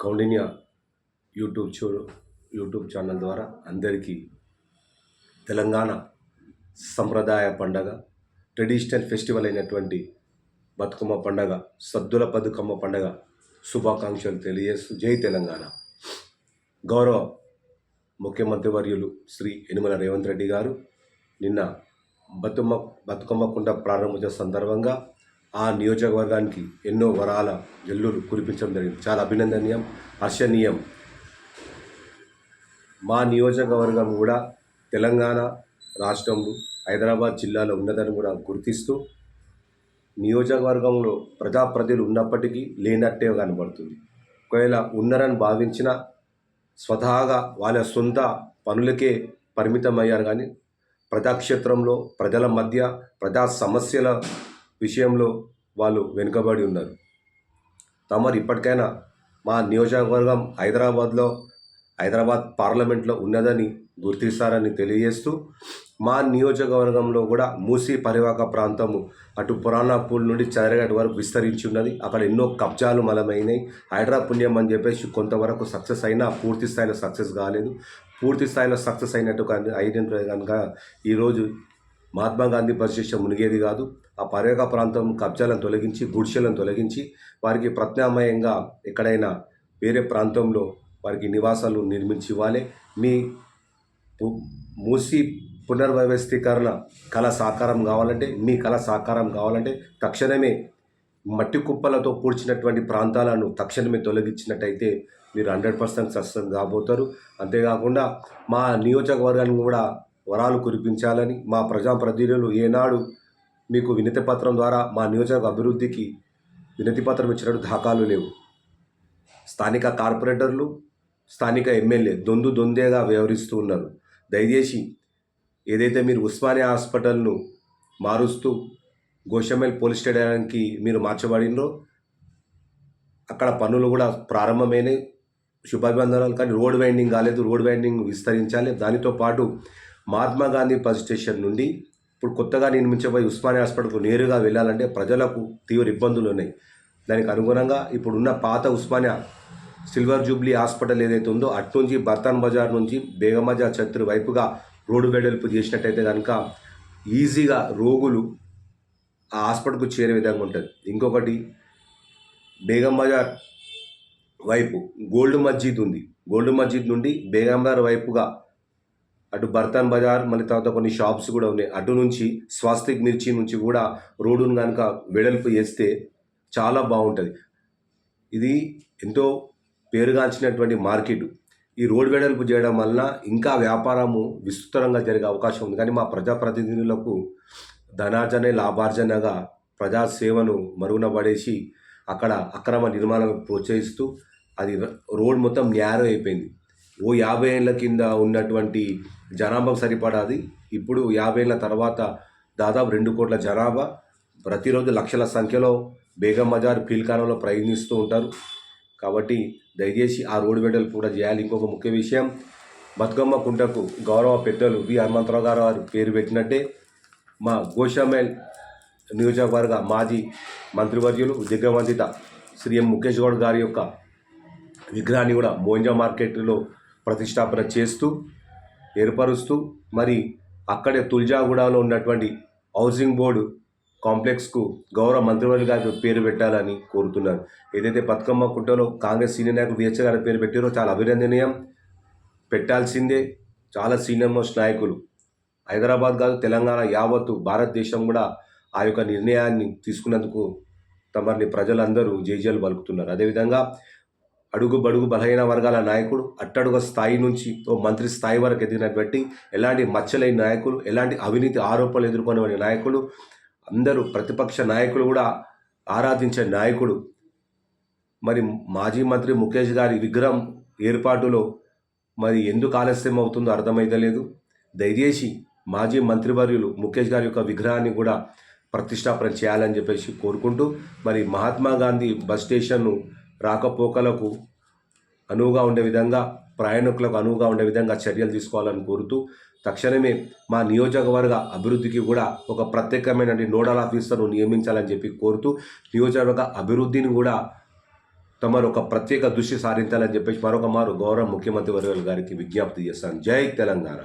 Kaundinya YouTube channel ద్వారా అందరికీ తెలంగాణ సంప్రదాయ పండగ ట్రెడిషనల్ ఫెస్టివల్ అయినటువంటి బతుకమ్మ పండగ సద్దుల బతుకమ్మ పండగ శుభాకాంక్షలు తెలియజేస్తూ జై తెలంగాణ. గౌరవ ముఖ్యమంత్రి వర్యులు శ్రీ యనమల రేవంత్ రెడ్డి గారు నిన్న బతుకమ్మ కుండ ప్రారంభించిన సందర్భంగా ఆ నియోజకవర్గానికి ఎన్నో వరాల జల్లులు కురిపించడం జరిగింది. చాలా అభినందనీయం, హర్షణీయం. మా నియోజకవర్గం కూడా తెలంగాణ రాష్ట్రంలో హైదరాబాద్ జిల్లాలో ఉన్నదని కూడా గుర్తిస్తూ నియోజకవర్గంలో ప్రజాప్రతినిధులు ఉన్నప్పటికీ లేనట్టే కనబడుతుంది. ఒకవేళ ఉన్నారని భావించిన స్వతహాగా వాళ్ళ సొంత పనులకే పరిమితమయ్యారు, కానీ ప్రజాక్షేత్రంలో ప్రజల మధ్య ప్రజా సమస్యల విషయంలో వాళ్ళు వెనుకబడి ఉన్నారు. తమరు ఇప్పటికైనా మా నియోజకవర్గం హైదరాబాద్ పార్లమెంట్లో ఉన్నదని గుర్తిస్తారని తెలియజేస్తూ మా నియోజకవర్గంలో కూడా మూసీ పరివాహక ప్రాంతము అటు పురాణపూల్ నుండి చదరగట్ వరకు విస్తరించి ఉన్నది. అక్కడ ఎన్నో కబ్జాలు మలమైనాయి. హైడ్రా పుణ్యం అని చెప్పేసి కొంతవరకు సక్సెస్ అయినా పూర్తి స్థాయిలో సక్సెస్ కాలేదు. పూర్తి స్థాయిలో సక్సెస్ అయినట్టు అయినట్టు కనుక ఈరోజు మహాత్మా గాంధీ పరిశిష్ట మునిగేది కాదు. ఆ పరివాహక ప్రాంతం కబ్జాలను తొలగించి గుడిసెలను తొలగించి వారికి ప్రత్యామ్నాయంగా ఎక్కడైనా వేరే ప్రాంతంలో వారికి నివాసాలు నిర్మించి ఇవ్వాలి. మీ మూసి పునర్వ్యవస్థీకరణ కళ సాకారం కావాలంటే, మీ కళ సాకారం కావాలంటే తక్షణమే మట్టి కుప్పలతో పూడ్చినటువంటి ప్రాంతాలను తక్షణమే తొలగించినట్టయితే మీరు 100% సక్సెస్ కాబోతారు. అంతేకాకుండా మా నియోజకవర్గాన్ని కూడా వరాలు కురిపించాలని మా ప్రజాప్రతినిధులు ఏనాడు మీకు వినతి పత్రం ద్వారా మా నియోజకవర్గ అభివృద్ధికి వినతి పత్రం ఇచ్చినట్టు దాఖలు లేవు. స్థానిక కార్పొరేటర్లు, స్థానిక ఎమ్మెల్యే దొందేగా వ్యవహరిస్తూ ఉన్నారు. దయచేసి ఏదైతే మీరు ఉస్మానియా హాస్పిటల్ను మారుస్తూ గోషమేల్ పోలీస్ స్టేషన్కి మీరు మార్చబడినో అక్కడ పనులు కూడా ప్రారంభమైనాయి, శుభాభివందనాలు. కానీ రోడ్ వైండింగ్ కాలేదు. రోడ్ వైండింగ్ విస్తరించాలి. దానితో పాటు మహాత్మా గాంధీ బస్ స్టేషన్ నుండి ఇప్పుడు కొత్తగా నిర్మించబోయే ఉస్మానియా హాస్పిటల్కు నేరుగా వెళ్ళాలంటే ప్రజలకు తీవ్ర ఇబ్బందులు ఉన్నాయి. దానికి అనుగుణంగా ఇప్పుడున్న పాత ఉస్మానియా సిల్వర్ జూబ్లీ హాస్పిటల్ ఏదైతే ఉందో అటు నుంచి బర్తాన్ బజార్ నుంచి బేగం బజార్ చత్రి వైపుగా రోడ్డు వెడల్పు చేసినట్టయితే కనుక ఈజీగా రోగులు ఆ హాస్పిటల్కు చేరే విధంగా ఉంటుంది. ఇంకొకటి బేగం బజార్ వైపు గోల్డ్ మస్జిద్ ఉంది. గోల్డ్ మస్జిద్ నుండి బేగం బజార్ వైపుగా అటు బర్తాన్ బజార్ మళ్ళీ తర్వాత కొన్ని షాప్స్ కూడా ఉన్నాయి. అటు నుంచి స్వాస్తిక్ మిర్చి నుంచి కూడా రోడ్డును కనుక వెడల్పు చేస్తే చాలా బాగుంటుంది. ఇది ఎంతో పేరుగాంచినటువంటి మార్కెట్. ఈ రోడ్ వెడల్పు చేయడం వలన ఇంకా వ్యాపారము విస్తృతంగా జరిగే అవకాశం ఉంది. కానీ మా ప్రజాప్రతినిధులకు ధనార్జనే లాభార్జనగా ప్రజాసేవను మరుగున పడేసి అక్కడ అక్రమ నిర్మాణాలను ప్రోత్సహిస్తూ అది రోడ్ మొత్తం న్యారో అయిపోయింది. 50 ఏళ్ళ కింద ఉన్నటువంటి జనాభాకు సరిపడాది ఇప్పుడు 50 ఏళ్ళ తర్వాత దాదాపు 2 కోట్ల జనాభా ప్రతిరోజు లక్షల సంఖ్యలో బేగం బజార్ పీల్కానంలో ప్రయాణిస్తూ ఉంటారు. కాబట్టి దయచేసి ఆ రోడ్డు వెడల్పు కూడా చేయాలి. ఇంకొక ముఖ్య విషయం, బతుకమ్మ కుంటకు గౌరవ పెద్దలు వి హనుమంతరావు గారు వారు పేరు పెట్టినట్టే మా గోషమేల్ నియోజకవర్గ మాజీ మంత్రివర్యులు దిగ్గవందిత శ్రీ ఎం ముఖేష్ గౌడ్ గారి యొక్క విగ్రహాన్ని కూడా మోంజా మార్కెట్లో ప్రతిష్టాపన చేస్తూ ఏర్పరుస్తూ మరి అక్కడే తుల్జాగూడలో ఉన్నటువంటి హౌసింగ్ బోర్డు కాంప్లెక్స్కు గౌరవ మంత్రివర్యులు గారి పేరు పెట్టాలని కోరుతున్నారు. ఏదైతే బతుకమ్మ కుంటలో కాంగ్రెస్ సీనియర్ నాయకులు విహెచ్ గారి పేరు పెట్టారో చాలా అభినందనీయం, పెట్టాల్సిందే. చాలా సీనియర్ మోస్ట్ నాయకులు హైదరాబాద్ కాదు తెలంగాణ యావత్తు భారతదేశం కూడా ఆ యొక్క నిర్ణయాన్ని తీసుకున్నందుకు తమని ప్రజలందరూ జైజేలు పలుకుతున్నారు. అదేవిధంగా అడుగు బడుగు బలహీన వర్గాల నాయకుడు అట్టడుగు స్థాయి నుంచి ఓ మంత్రి స్థాయి వరకు ఎదిగినటువంటి ఎలాంటి మచ్చలేని నాయకులు, ఎలాంటి అవినీతి ఆరోపణలు ఎదుర్కొనే నాయకులు, అందరూ ప్రతిపక్ష నాయకులు కూడా ఆరాధించే నాయకుడు మరి మాజీ మంత్రి ముఖేష్ గారి విగ్రహం ఏర్పాటులో మరి ఎందుకు ఆలస్యం అవుతుందో అర్థమైతలేదు. దయచేసి మాజీ మంత్రివర్యులు ముఖేష్ గారి యొక్క విగ్రహాన్ని కూడా ప్రతిష్టాపన చేయాలని చెప్పేసి కోరుకుంటూ మరి మహాత్మా గాంధీ బస్ స్టేషన్ను రాకపోకలకు అనువుగా ఉండే విధంగా, ప్రయాణికులకు అనువుగా ఉండే విధంగా చర్యలు తీసుకోవాలని కోరుతూ తక్షణమే మా నియోజకవర్గ అభివృద్ధికి కూడా ఒక ప్రత్యేకమైన నోడల్ ఆఫీసర్ను నియమించాలని చెప్పి కోరుతూ నియోజకవర్గ అభివృద్ధిని కూడా తమరు ఒక ప్రత్యేక దృష్టి సారించాలని చెప్పేసి మరొక మారు గౌరవ ముఖ్యమంత్రి వర్యుల గారికి విజ్ఞప్తి చేస్తాను. జై తెలంగాణ.